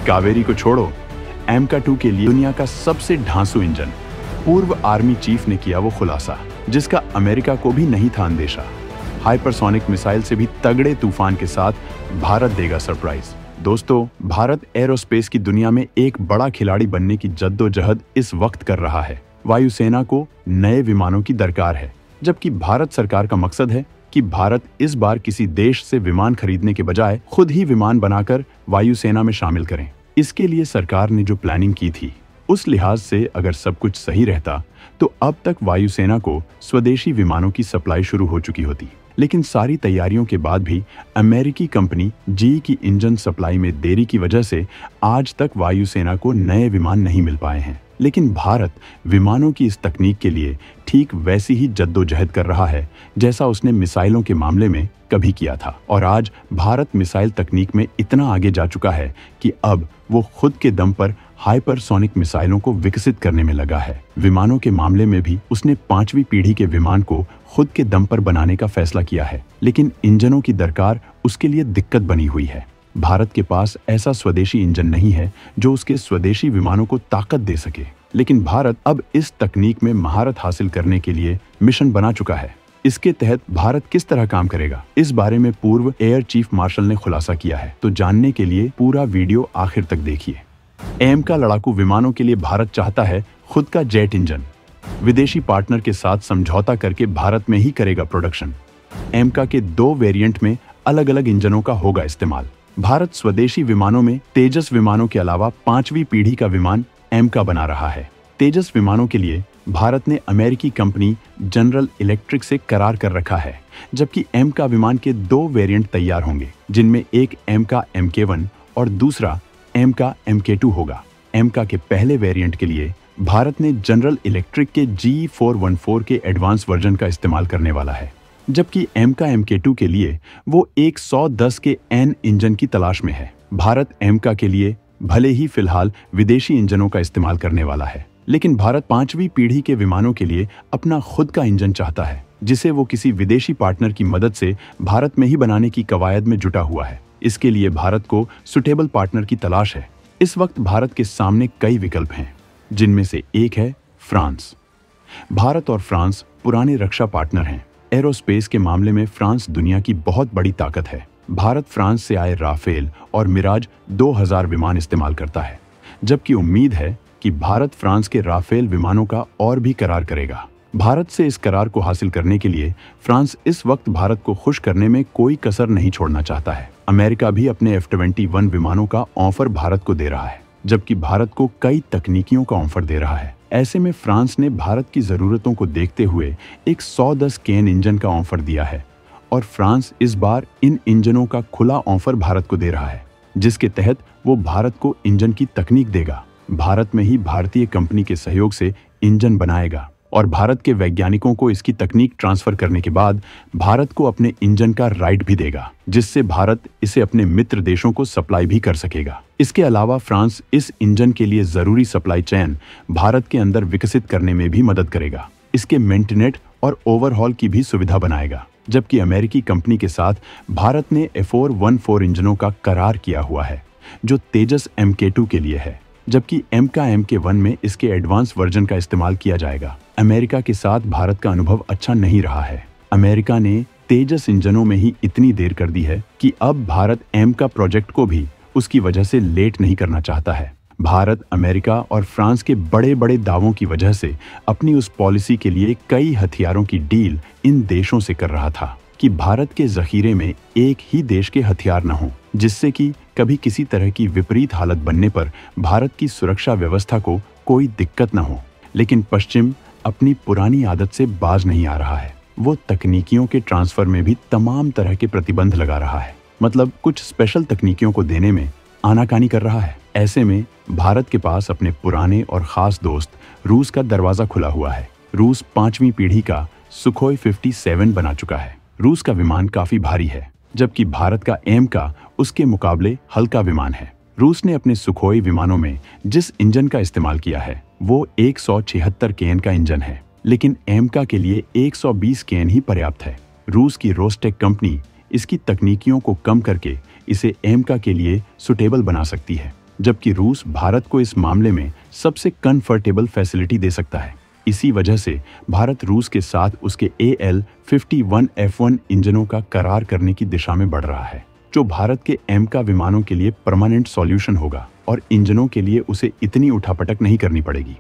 कावेरी को छोड़ो, एमका-2 के लिए दुनिया का सबसे ढांसू इंजन। पूर्व आर्मी चीफ ने किया वो खुलासा जिसका अमेरिका को भी नहीं था अंदेशा। हाइपरसोनिक मिसाइल से भी तगड़े तूफान के साथ भारत देगा सरप्राइज। दोस्तों, भारत एरोस्पेस की दुनिया में एक बड़ा खिलाड़ी बनने की जद्दोजहद इस वक्त कर रहा है। वायुसेना को नए विमानों की दरकार है, जबकि भारत सरकार का मकसद है कि भारत इस बार किसी देश से विमान खरीदने के बजाय खुद ही विमान बनाकर वायुसेना में शामिल करें। इसके लिए सरकार ने जो प्लानिंग की थी, उस लिहाज से अगर सब कुछ सही रहता तो अब तक वायुसेना को स्वदेशी विमानों की सप्लाई शुरू हो चुकी होती। लेकिन सारी तैयारियों के बाद भी अमेरिकी कंपनी जीई की इंजन सप्लाई में देरी की वजह से आज तक वायुसेना को नए विमान नहीं मिल पाए हैं। लेकिन भारत विमानों की इस तकनीक के लिए ठीक वैसी ही जद्दोजहद कर रहा है जैसा उसने मिसाइलों के मामले में कभी किया था। और आज भारत मिसाइल तकनीक में इतना आगे जा चुका है कि अब वो खुद के दम पर हाइपरसोनिक मिसाइलों को विकसित करने में लगा है। विमानों के मामले में भी उसने 5वीं पीढ़ी के विमान को खुद के दम पर बनाने का फैसला किया है। लेकिन इंजनों की दरकार उसके लिए दिक्कत बनी हुई है। भारत के पास ऐसा स्वदेशी इंजन नहीं है जो उसके स्वदेशी विमानों को ताकत दे सके। लेकिन भारत अब इस तकनीक में महारत हासिल करने के लिए मिशन बना चुका है। इसके तहत भारत किस तरह काम करेगा, इस बारे में पूर्व एयर चीफ मार्शल ने खुलासा किया है। तो जानने के लिए पूरा वीडियो आखिर तक देखिए। एमका लड़ाकू विमानों के लिए भारत चाहता है खुद का जेट इंजन। विदेशी पार्टनर के साथ समझौता करके भारत में ही करेगा प्रोडक्शन। एमका के 2 वेरिएंट में अलग अलग इंजनों का होगा इस्तेमाल। भारत स्वदेशी विमानों में तेजस विमानों के अलावा 5वीं पीढ़ी का विमान एमका बना रहा है। तेजस विमानों के लिए भारत ने अमेरिकी कंपनी जनरल इलेक्ट्रिक से करार कर रखा है, जबकि एमका विमान के 2 वेरिएंट तैयार होंगे, जिनमें एक एमका MK-1 और दूसरा एमका MK-2 होगा। एमका के पहले वेरिएंट के लिए भारत ने जनरल इलेक्ट्रिक के G414 के एडवांस वर्जन का इस्तेमाल करने वाला है, जबकि एमका MK-2 के लिए वो एक 110 के N इंजन की तलाश में है। भारत एमका के लिए भले ही फिलहाल विदेशी इंजनों का इस्तेमाल करने वाला है, लेकिन भारत 5वीं पीढ़ी के विमानों के लिए अपना खुद का इंजन चाहता है, जिसे वो किसी विदेशी पार्टनर की मदद से भारत में ही बनाने की कवायद में जुटा हुआ है। इसके लिए भारत को सुटेबल पार्टनर की तलाश है। इस वक्त भारत के सामने कई विकल्प हैं, जिनमें से एक है फ्रांस। भारत और फ्रांस पुराने रक्षा पार्टनर हैं। एरोस्पेस के मामले में फ्रांस दुनिया की बहुत बड़ी ताकत है। भारत फ्रांस से आए राफेल और मिराज 2000 विमान इस्तेमाल करता है, जबकि उम्मीद है कि भारत फ्रांस के राफेल विमानों का और भी करार करेगा। भारत से इस करार को हासिल करने के लिए फ्रांस इस वक्त भारत को खुश करने में कोई कसर नहीं छोड़ना चाहता है। अमेरिका भी अपने F-21 विमानों का ऑफर भारत को दे रहा है, जबकि भारत को कई तकनीकियों का ऑफर दे रहा है। ऐसे में फ्रांस ने भारत की जरूरतों को देखते हुए एक 110 केन इंजन का ऑफर दिया है, और फ्रांस इस बार इन इंजनों का खुला ऑफर भारत को दे रहा है, जिसके तहत वो भारत को इंजन की तकनीक देगा, भारत में ही भारतीय कंपनी के सहयोग से इंजन बनाएगा और भारत के वैज्ञानिकों को इसकी तकनीक ट्रांसफर करने के बाद भारत को अपने इंजन का राइट भी देगा, जिससे भारत इसे अपने मित्र देशों को सप्लाई भी कर सकेगा। इसके अलावा फ्रांस इस इंजन के लिए जरूरी सप्लाई चेन भारत के अंदर विकसित करने में भी मदद करेगा। इसके मेंटेनेंस और ओवरहॉल की भी सुविधा बनाएगा, जबकि अमेरिकी कंपनी के साथ भारत ने F414 इंजनों का करार किया हुआ है, जो तेजस MK-2 के लिए है, जबकि एमका MK-1 में इसके एडवांस वर्जन का इस्तेमाल किया जाएगा। अमेरिका के साथ भारत का अनुभव अच्छा नहीं रहा है। अमेरिका ने तेजस इंजनों में ही इतनी देर कर दी है कि अब भारत एमका प्रोजेक्ट को भी उसकी वजह से लेट नहीं करना चाहता है। भारत अमेरिका और फ्रांस के बड़े बड़े दावों की वजह से अपनी उस पॉलिसी के लिए कई हथियारों की डील इन देशों से कर रहा था कि भारत के जखीरे में एक ही देश के हथियार न हों, जिससे कि कभी किसी तरह की विपरीत हालत बनने पर भारत की सुरक्षा व्यवस्था को कोई दिक्कत न हो। लेकिन पश्चिम अपनी पुरानी आदत से बाज नहीं आ रहा है। वो तकनीकियों के ट्रांसफर में भी तमाम तरह के प्रतिबंध लगा रहा है, मतलब कुछ स्पेशल तकनीकियों को देने में आनाकानी कर रहा है। ऐसे में भारत के पास अपने पुराने और खास दोस्त रूस का दरवाजा खुला हुआ है। रूस 5वीं पीढ़ी का सुखोई 57 बना चुका है। रूस का विमान काफी भारी है, जबकि भारत का एमका उसके मुकाबले हल्का विमान है। रूस ने अपने सुखोई विमानों में जिस इंजन का इस्तेमाल किया है वो 176 केन का इंजन है, लेकिन एमका के लिए 120 केन ही पर्याप्त है। रूस की रोस्टेक कंपनी इसकी तकनीकियों को कम करके इसे एमका के लिए सुटेबल बना सकती है। जबकि रूस भारत को इस मामले में सबसे कंफर्टेबल फैसिलिटी दे सकता है। इसी वजह से भारत रूस के साथ उसके AL-51F1 इंजनों का करार करने की दिशा में बढ़ रहा है, जो भारत के एमका विमानों के लिए परमानेंट सॉल्यूशन होगा और इंजनों के लिए उसे इतनी उठापटक नहीं करनी पड़ेगी।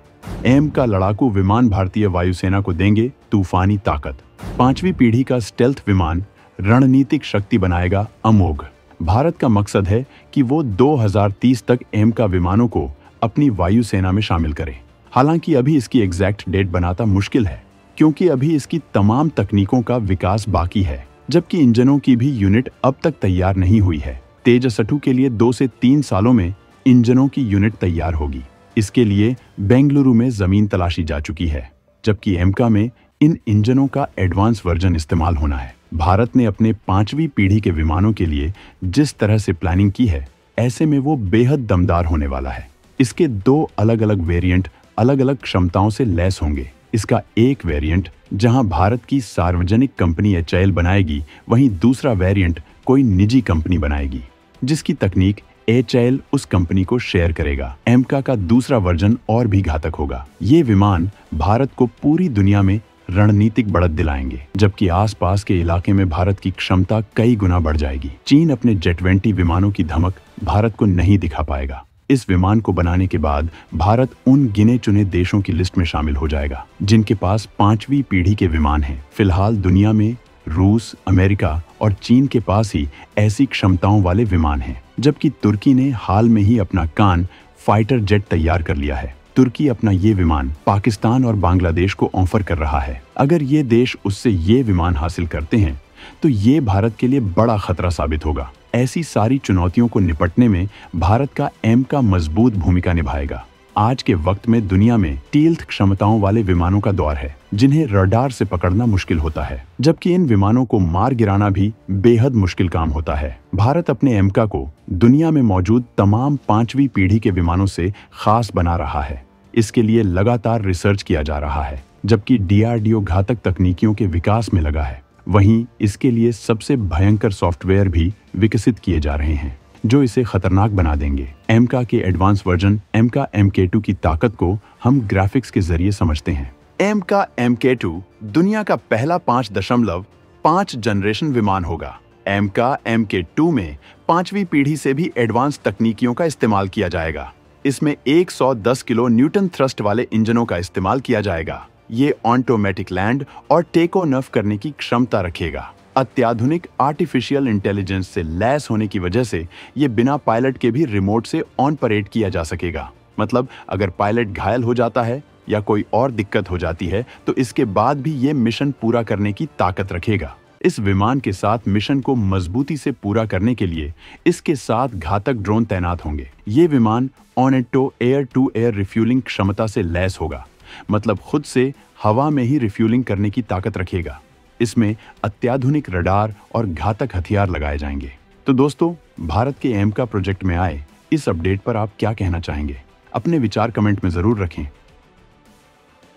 एमका लड़ाकू विमान भारतीय वायुसेना को देंगे तूफानी ताकत। 5वीं पीढ़ी का स्टेल्थ विमान रणनीतिक शक्ति बनाएगा अमोघ। भारत का मकसद है कि वो 2030 तक एमका विमानों को अपनी वायुसेना में शामिल करे। हालांकि अभी इसकी एग्जैक्ट डेट बनाना मुश्किल है, क्योंकि अभी इसकी तमाम तकनीकों का विकास बाकी है, जबकि इंजनों की भी यूनिट अब तक तैयार नहीं हुई है। तेजस-2 के लिए 2 से 3 सालों में इंजनों की यूनिट तैयार होगी। इसके लिए बेंगलुरु में जमीन तलाशी जा चुकी है, जबकि एमका में इन इंजनों का एडवांस वर्जन इस्तेमाल होना है। भारत ने अपने 5वीं पीढ़ी के विमानों के लिए जिस तरह से प्लानिंग की है, ऐसे में वो बेहद दमदार होने वाला है। इसके 2 अलग अलग वेरिएंट अलग अलग क्षमताओं से लैस होंगे। इसका एक वेरिएंट जहां भारत की सार्वजनिक कंपनी HAL बनाएगी, वहीं दूसरा वेरिएंट कोई निजी कंपनी बनाएगी, जिसकी तकनीक HAL उस कंपनी को शेयर करेगा। एमका का दूसरा वर्जन और भी घातक होगा। ये विमान भारत को पूरी दुनिया में रणनीतिक बढ़त दिलाएंगे, जबकि आसपास के इलाके में भारत की क्षमता कई गुना बढ़ जाएगी। चीन अपने जेट-20 विमानों की धमक भारत को नहीं दिखा पाएगा। इस विमान को बनाने के बाद भारत उन गिने चुने देशों की लिस्ट में शामिल हो जाएगा जिनके पास 5वीं पीढ़ी के विमान हैं। फिलहाल दुनिया में रूस, अमेरिका और चीन के पास ही ऐसी क्षमताओं वाले विमान हैं, जबकि तुर्की ने हाल में ही अपना कान फाइटर जेट तैयार कर लिया है। तुर्की अपना ये विमान पाकिस्तान और बांग्लादेश को ऑफर कर रहा है। अगर ये देश उससे ये विमान हासिल करते हैं तो ये भारत के लिए बड़ा खतरा साबित होगा। ऐसी सारी चुनौतियों को निपटने में भारत का एमका मजबूत भूमिका निभाएगा। आज के वक्त में दुनिया में स्टील्थ क्षमताओं वाले विमानों का दौर है, जिन्हें रडार से पकड़ना मुश्किल होता है, जबकि इन विमानों को मार गिराना भी बेहद मुश्किल काम होता है। भारत अपने एमका को दुनिया में मौजूद तमाम 5वीं पीढ़ी के विमानों से खास बना रहा है। इसके लिए लगातार रिसर्च किया जा रहा है, जबकि DRDO घातक तकनीकियों के विकास में लगा है। वहीं इसके लिए सबसे भयंकर सॉफ्टवेयर भी विकसित किए जा रहे हैं, जो इसे खतरनाक बना देंगे। एमका के एडवांस वर्जन एमका MK2 की ताकत को हम ग्राफिक्स के जरिए समझते हैं। एमका MK2 दुनिया का पहला 5.5 जनरेशन विमान होगा। एमका MK2 में 5वीं पीढ़ी से भी एडवांस तकनीकियों का इस्तेमाल किया जाएगा। इसमें 110 किलो न्यूटन थ्रस्ट वाले इंजनों का इस्तेमाल किया जाएगा। ये ऑटोमेटिक लैंड और टेक ऑफ करने की क्षमता रखेगा। अत्याधुनिक आर्टिफिशियल इंटेलिजेंस से लैस होने की वजह से ये बिना पायलट के भी रिमोट से ऑपरेट किया जा सकेगा। मतलब अगर पायलट घायल हो जाता है या कोई और दिक्कत हो जाती है तो इसके बाद भी ये मिशन पूरा करने की ताकत रखेगा। इस विमान के साथ मिशन को मजबूती से पूरा करने के लिए इसके साथ घातक ड्रोन तैनात होंगे। ये विमान ऑन-टो एयर टू एयर रिफ्यूलिंग क्षमता से लैस होगा, मतलब खुद से हवा में ही रिफ्यूलिंग करने की ताकत रखेगा। इसमें अत्याधुनिक रडार और घातक हथियार लगाए जाएंगे। तो दोस्तों, भारत के एमका प्रोजेक्ट में आए इस अपडेट पर आप क्या कहना चाहेंगे? अपने विचार कमेंट में जरूर रखें।